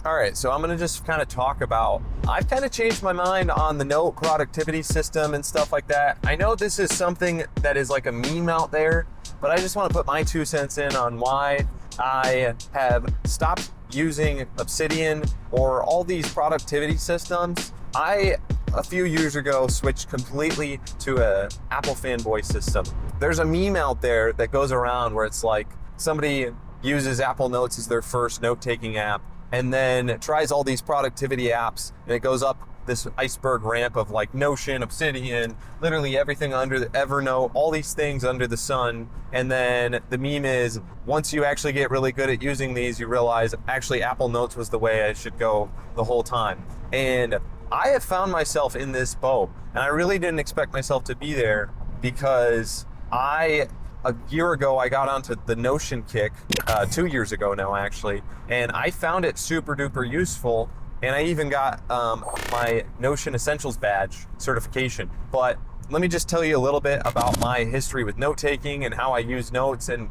All right, so I'm gonna just kind of talk about, I've kind of changed my mind on the note productivity system and stuff like that. I know this is something that is like a meme out there, but I just want to put my 2 cents in on why I have stopped using Obsidian or all these productivity systems. A few years ago, switched completely to a Apple fanboy system. There's a meme out there that goes around where it's like somebody uses Apple Notes as their first note-taking app and then tries all these productivity apps, and it goes up this iceberg ramp of like Notion, Obsidian, literally everything under the Evernote, all these things under the sun. And then the meme is, once you actually get really good at using these, you realize actually Apple Notes was the way I should go the whole time. And I have found myself in this boat, and I really didn't expect myself to be there, because a year ago, I got onto the Notion kick, 2 years ago now actually, and I found it super duper useful, and I even got my Notion Essentials badge certification. But let me just tell you a little bit about my history with note-taking and how I use notes, and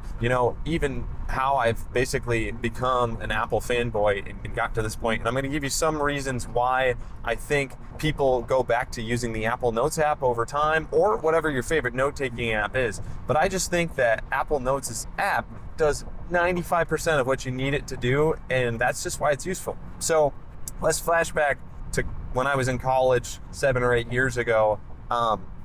even how I've basically become an Apple fanboy and got to this point. And I'm going to give you some reasons why I think people go back to using the Apple Notes app over time, or whatever your favorite note-taking app is. But I just think that Apple Notes' app does 95% of what you need it to do, and that's just why it's useful. So let's flash back to when I was in college 7 or 8 years ago.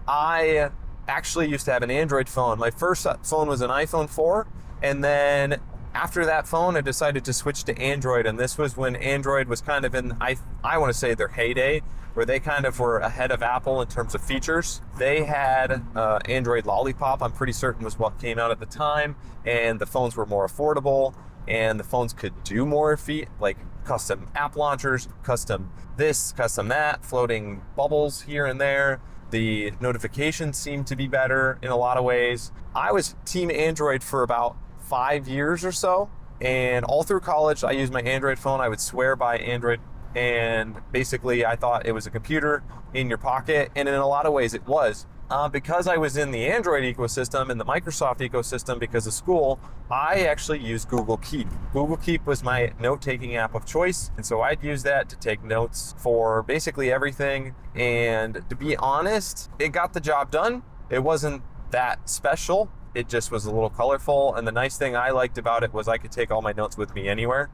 I actually used to have an Android phone. My first phone was an iPhone 4, and then after that phone, I decided to switch to Android, and this was when Android was kind of in, I want to say, their heyday, where they kind of were ahead of Apple in terms of features. They had Android Lollipop, I'm pretty certain was what came out at the time, and the phones were more affordable, and the phones could do more like custom app launchers, custom this, custom that, floating bubbles here and there. The notifications seemed to be better in a lot of ways. I was team Android for about 5 years or so, and all through college I used my Android phone. I would swear by Android, and basically I thought it was a computer in your pocket, and in a lot of ways it was. Because I was in the Android ecosystem and the Microsoft ecosystem because of school, I actually used Google Keep. Google Keep was my note-taking app of choice, and so I'd use that to take notes for basically everything. And to be honest, it got the job done. It wasn't that special. It just was a little colorful, and the nice thing I liked about it was I could take all my notes with me anywhere.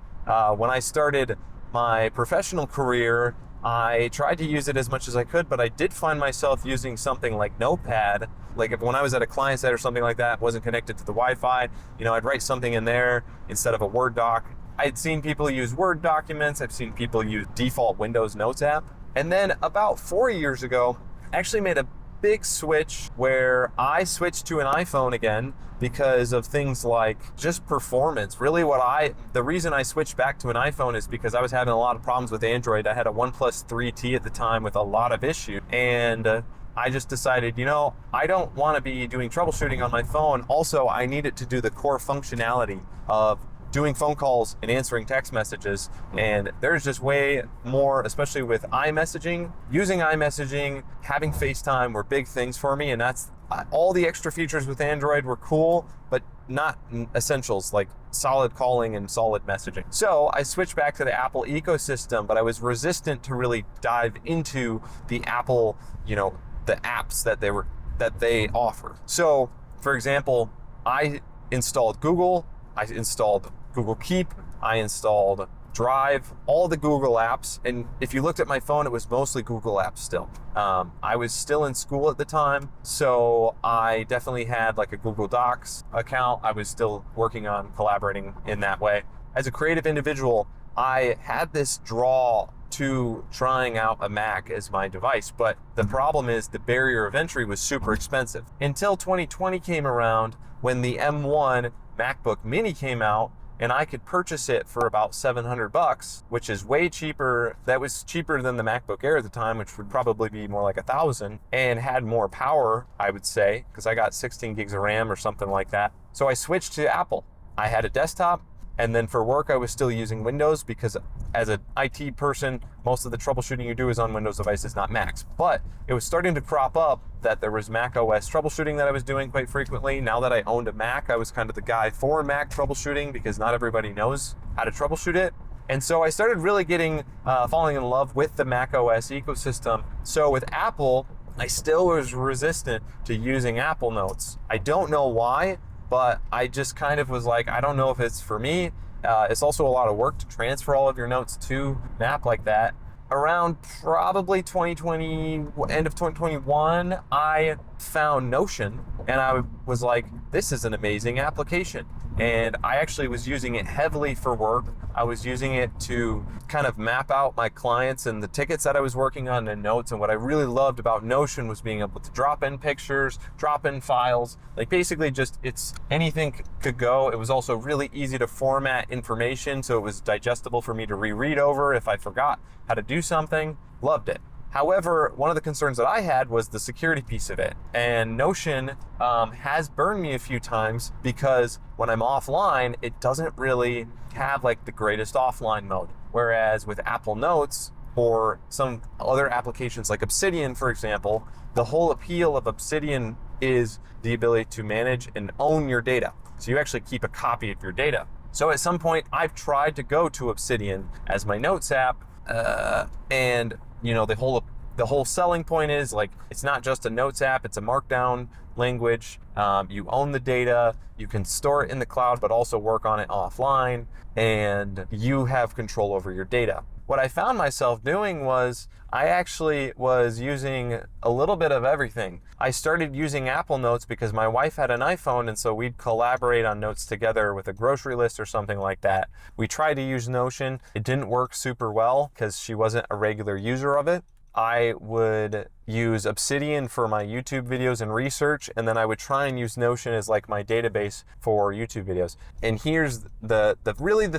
When I started my professional career, I tried to use it as much as I could, but I did find myself using something like Notepad. Like when I was at a client site or something like that, wasn't connected to the Wi-Fi, I'd write something in there instead of a Word doc. I'd seen people use Word documents. I've seen people use default Windows Notes app. And then about 4 years ago, I actually made a big switch where I switched to an iPhone again because of things like just performance. Really the reason I switched back to an iPhone is because I was having a lot of problems with Android. I had a OnePlus 3T at the time with a lot of issues, and I just decided, I don't want to be doing troubleshooting on my phone. Also, I need it to do the core functionality of doing phone calls and answering text messages, and there's just way more, especially with iMessaging. Using iMessaging, having FaceTime were big things for me, and that's all the extra features with Android were cool, but not essentials like solid calling and solid messaging. So I switched back to the Apple ecosystem, but I was resistant to really dive into the Apple, the apps that they offer. So, for example, I installed Google, I installed Google Keep, I installed Drive, all the Google apps, and if you looked at my phone, it was mostly Google apps still. I was still in school at the time, so I definitely had like a Google Docs account. I was still working on collaborating in that way. As a creative individual, I had this draw to trying out a Mac as my device, but the problem is the barrier of entry was super expensive. Until 2020 came around, when the M1 MacBook Mini came out, and I could purchase it for about $700, which is way cheaper. That was cheaper than the MacBook Air at the time, which would probably be more like $1,000, and had more power, I would say, because I got 16 gigs of RAM or something like that. So I switched to Apple. I had a desktop, and then for work, I was still using Windows because as an IT person, most of the troubleshooting you do is on Windows devices, not Macs. But it was starting to crop up that there was Mac OS troubleshooting that I was doing quite frequently. Now that I owned a Mac, I was kind of the guy for Mac troubleshooting because not everybody knows how to troubleshoot it. And so I started really falling in love with the Mac OS ecosystem. So with Apple, I still was resistant to using Apple Notes. I don't know why, but I just kind of was like, I don't know if it's for me. It's also a lot of work to transfer all of your notes to an app like that. Around probably 2020, end of 2021, I found Notion, and I was like, this is an amazing application. And I actually was using it heavily for work. I was using it to kind of map out my clients and the tickets that I was working on in notes. And what I really loved about Notion was being able to drop in pictures, drop in files, like basically just anything could go. It was also really easy to format information, so it was digestible for me to reread over if I forgot how to do something. Loved it. However, one of the concerns that I had was the security piece of it. And Notion has burned me a few times because when I'm offline, it doesn't really have like the greatest offline mode. Whereas with Apple Notes or some other applications like Obsidian, for example, the whole appeal of Obsidian is the ability to manage and own your data. So you actually keep a copy of your data. So at some point, I've tried to go to Obsidian as my Notes app, and you know, the whole selling point is like, it's not just a Notes app, it's a markdown language. You own the data, you can store it in the cloud, but also work on it offline, and you have control over your data. What I found myself doing was I actually was using a little bit of everything. I started using Apple Notes because my wife had an iPhone, and so we'd collaborate on notes together with a grocery list or something like that. We tried to use Notion. It didn't work super well because she wasn't a regular user of it. I would use Obsidian for my YouTube videos and research, and then I would try and use Notion as like my database for YouTube videos. And here's the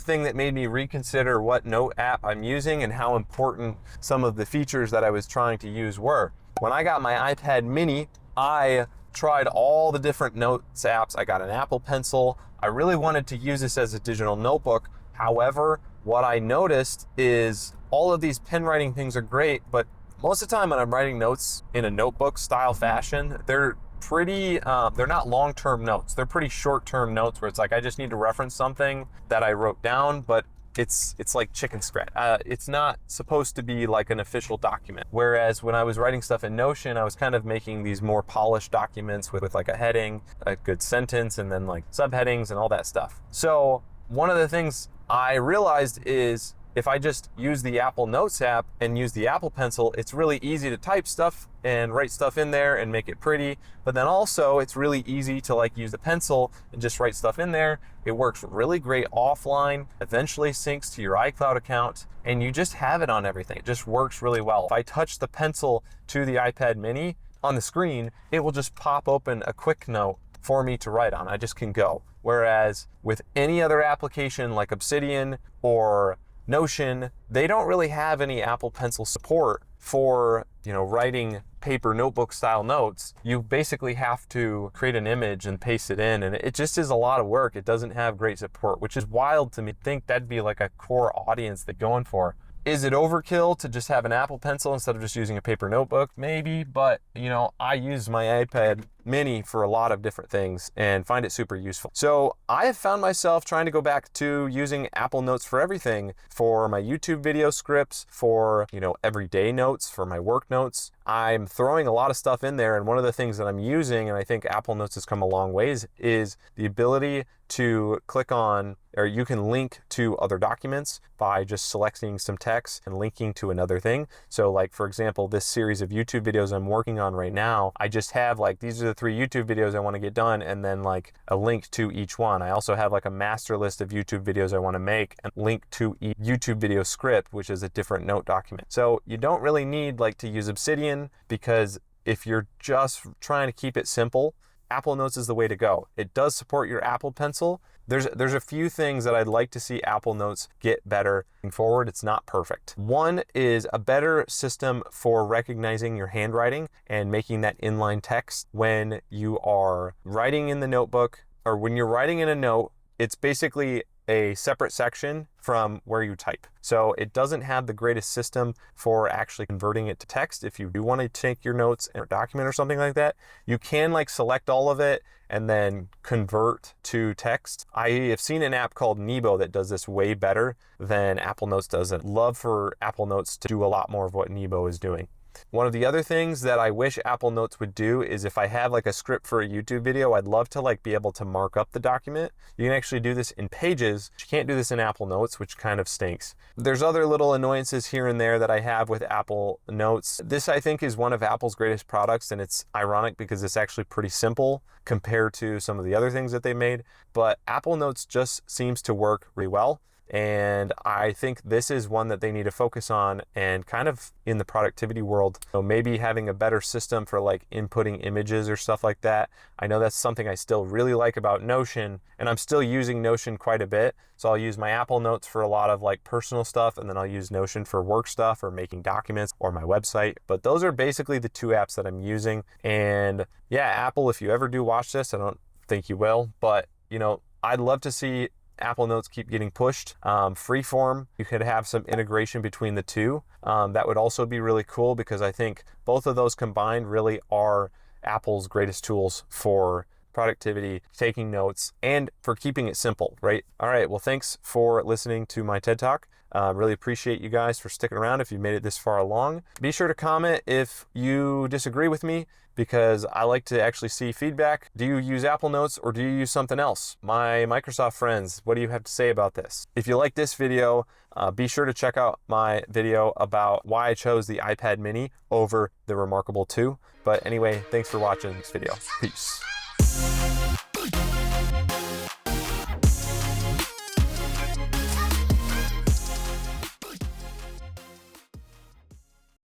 thing that made me reconsider what note app I'm using and how important some of the features that I was trying to use were. When I got my iPad mini, I tried all the different notes apps. I got an Apple Pencil. I really wanted to use this as a digital notebook. However, what I noticed is all of these pen writing things are great, but most of the time when I'm writing notes in a notebook style fashion, they're not long-term notes. They're pretty short-term notes where it's like, I just need to reference something that I wrote down, but it's like chicken scratch. It's not supposed to be like an official document. Whereas when I was writing stuff in Notion, I was kind of making these more polished documents with like a heading, a good sentence, and then like subheadings and all that stuff. So one of the things I realized is if I just use the Apple Notes app and use the Apple Pencil, it's really easy to type stuff and write stuff in there and make it pretty. But then also it's really easy to like use the pencil and just write stuff in there. It works really great offline, eventually syncs to your iCloud account, and you just have it on everything. It just works really well. If I touch the pencil to the iPad mini on the screen, it will just pop open a quick note for me to write on. I just can go. Whereas with any other application like Obsidian or Notion, they don't really have any Apple Pencil support for, writing paper notebook style notes. You basically have to create an image and paste it in, and it just is a lot of work. It doesn't have great support, which is wild to me. I think that'd be like a core audience they're going for. Is it overkill to just have an Apple Pencil instead of just using a paper notebook? Maybe, but I use my iPad mini for a lot of different things and find it super useful. So I have found myself trying to go back to using Apple Notes for everything, for my YouTube video scripts, for everyday notes, for my work notes. I'm throwing a lot of stuff in there, and one of the things that I'm using, and I think Apple Notes has come a long ways, is the ability to click on, or you can link to other documents by just selecting some text and linking to another thing. So like, for example, this series of YouTube videos I'm working on right now, I just have like, these are the 3 YouTube videos I want to get done, and then like a link to each one. I also have like a master list of YouTube videos I want to make and link to each YouTube video script, which is a different note document. So you don't really need like to use Obsidian, because if you're just trying to keep it simple, Apple Notes is the way to go. It does support your Apple Pencil. There's a few things that I'd like to see Apple Notes get better going forward. It's not perfect. One is a better system for recognizing your handwriting and making that inline text when you are writing in the notebook, or when you're writing in a note. It's basically a separate section from where you type. So it doesn't have the greatest system for actually converting it to text. If you do want to take your notes in a document or something like that, you can like select all of it and then convert to text. I have seen an app called Nebo that does this way better than Apple Notes does. I'd love for Apple Notes to do a lot more of what Nebo is doing. One of the other things that I wish Apple Notes would do is if I have like a script for a YouTube video, I'd love to like be able to mark up the document. You can actually do this in Pages. You can't do this in Apple Notes, which kind of stinks. There's other little annoyances here and there that I have with Apple Notes. This I think is one of Apple's greatest products, and it's ironic because it's actually pretty simple compared to some of the other things that they made, but Apple Notes just seems to work really well. And I think this is one that they need to focus on, and kind of in the productivity world, so maybe having a better system for like inputting images or stuff like that. I know that's something I still really like about Notion, and I'm still using Notion quite a bit. So I'll use my Apple Notes for a lot of like personal stuff, and then I'll use Notion for work stuff or making documents or my website. But those are basically the two apps that I'm using. And yeah, Apple, if you ever do watch this, I don't think you will, but you know, I'd love to see Apple Notes keep getting pushed. Freeform, you could have some integration between the two. That would also be really cool, because I think both of those combined really are Apple's greatest tools for productivity, taking notes, and for keeping it simple, right? All right, well, thanks for listening to my TED Talk. Really appreciate you guys for sticking around if you made it this far along. Be sure to comment if you disagree with me, because I like to actually see feedback. Do you use Apple Notes or do you use something else? My Microsoft friends, what do you have to say about this? If you like this video, be sure to check out my video about why I chose the iPad mini over the Remarkable 2. But anyway, thanks for watching this video. Peace.